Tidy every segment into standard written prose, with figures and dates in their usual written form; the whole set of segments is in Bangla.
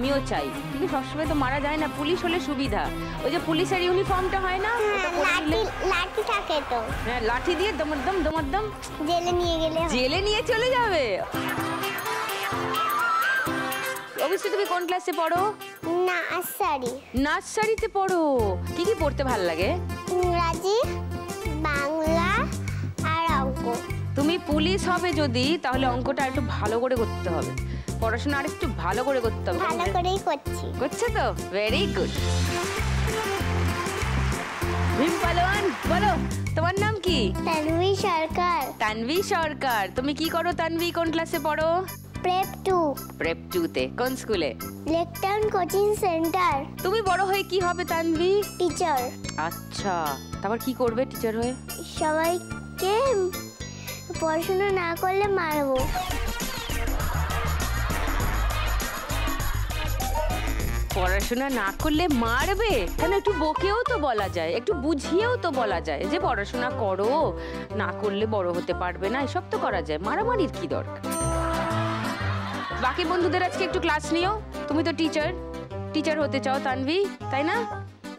আমিও চাই, কিন্তু সবসময় তো মারা যায় না। পুলিশ হলে সুবিধা, ওই যে পুলিশের ইউনিফর্মটা হয় না, লাঠি থাকে তো, হ্যাঁ লাঠি দিয়ে দমদম দমদম জেলে নিয়ে গেলে জেলে নিয়ে চলে যাবে। অবশ্যই। তুমি কোন ক্লাসে পড়ো? নার্সারি। নার্সারিতে পড়ো। কি কি পড়তে ভালো লাগে? ইংরাজি, বাংলা আর অঙ্ক। তুমি পুলিশ হবে যদি, তাহলে অঙ্কটা একটু ভালো করে করতে হবে, পড়াশোনা আর একটু ভালো করে করতে হবে। ভালো করেই করছি। করছে তো? Very good. ভীম পালোয়ান, বলো তোমার নাম কি? তানভি সরকার। তানভি সরকার। তুমি কি করো তানভি? কোন ক্লাসে পড়ো? প্রেপ 2। প্রেপ 2 তে। কোন স্কুলে? Lake Town coaching centre. তুমি বড় হয়ে কি হবে তানভি? টিচার। আচ্ছা, তারপর কি করবে টিচার হয়ে? সবাইকে পড়াশোনা না করলে মারবো। পড়াশোনা না করলে মারবে? কেন, একটু বকেও তো বলা যায়, একটু বুঝিয়েও তো বলা যায় যে পড়াশোনা করো, না করলে বড় হতে পারবে না, এসব তো করা যায়। মারামারির কি দরকার? বাকি বন্ধুদের আজকে একটু ক্লাস নিও। তুমি তো টিচার হতে চাও তানভি, তাই না?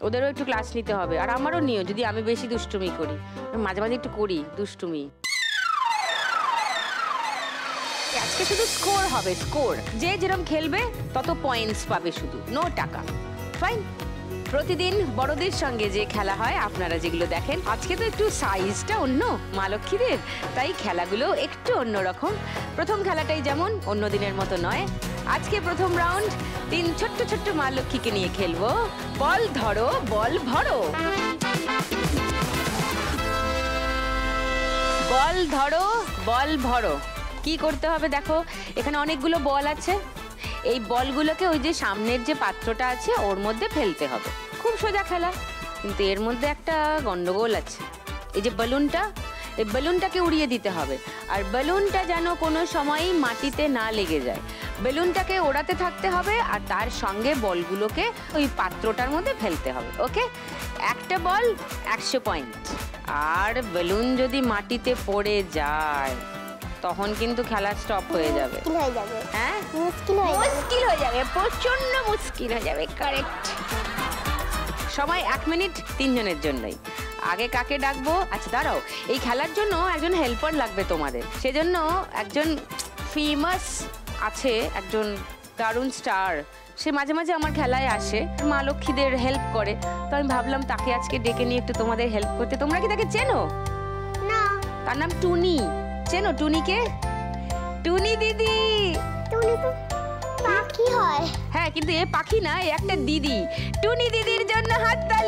ওদেরও একটু ক্লাস নিতে হবে, আর আমারও নিও যদি আমি বেশি দুষ্টুমি করি। মাঝে মাঝে একটু করি দুষ্টুমি। আজকে শুধু স্কোর হবে, স্কোর। যে যেরকম খেলবে তত পয়েন্টস পাবে, শুধু নো টাকা। ফাইন। প্রতিদিন বড়দের সঙ্গে যে খেলা হয় আপনারা যেগুলো দেখেন, আজকে তো একটু সাইজটা অন্য মা লক্ষ্মীদের, তাই খেলাগুলো একটু অন্যরকম। প্রথম খেলাটাই যেমন অন্য দিনের মতো নয়। আজকে প্রথম রাউন্ড 3 ছোট্ট ছোট্ট মা লক্ষ্মীকে নিয়ে খেলবো। বল ধরো, বল ভরো। বল ধরো, বল ভরো। কি করতে হবে দেখো, এখানে অনেকগুলো বল আছে। এই বলগুলোকে ওই যে সামনের যে পাত্রটা আছে ওর মধ্যে ফেলতে হবে। খুব সোজা খেলা, কিন্তু এর মধ্যে একটা গন্ডগোল আছে। এই যে বেলুনটা, এই বেলুনটাকে উড়িয়ে দিতে হবে, আর বেলুনটা যেন কোনো সময়ই মাটিতে না লেগে যায়। বেলুনটাকে ওড়াতে থাকতে হবে, আর তার সঙ্গে বলগুলোকে ওই পাত্রটার মধ্যে ফেলতে হবে। ওকে? একটা বল 100 পয়েন্ট। আর বেলুন যদি মাটিতে পড়ে যায় তখন কিন্তু খেলা স্টপ হয়ে যাবে। হ্যাঁ, মুশকিল হয়ে যাবে, প্রচন্ড মুশকিল হয়ে যাবে। কারেক্ট। সময় 1 মিনিট 3 জনের জন্যই। আগে কাকে ডাকবো? আচ্ছা দাঁড়াও, এই খেলার জন্য একজন হেল্পার লাগবে তোমাদের। সেজন্য একজন ফেমাস আছে, একজন দারুণ স্টার, সে মাঝে মাঝে আমার খেলায় আসে, মা লক্ষ্মীদের হেল্প করে। তো আমি ভাবলাম তাকে আজকে ডেকে নিয়ে একটু তোমাদের হেল্প করতে। তোমরা কি তাকে চেনো? না। তার নাম টুনি। চেনো টুনিকে? টুনি দিদি। টুনি তো পাখি হয়। হ্যাঁ, কিন্তু এ পাখি না, এ একটা দিদি। টুনি দিদির জন্য হাততালি।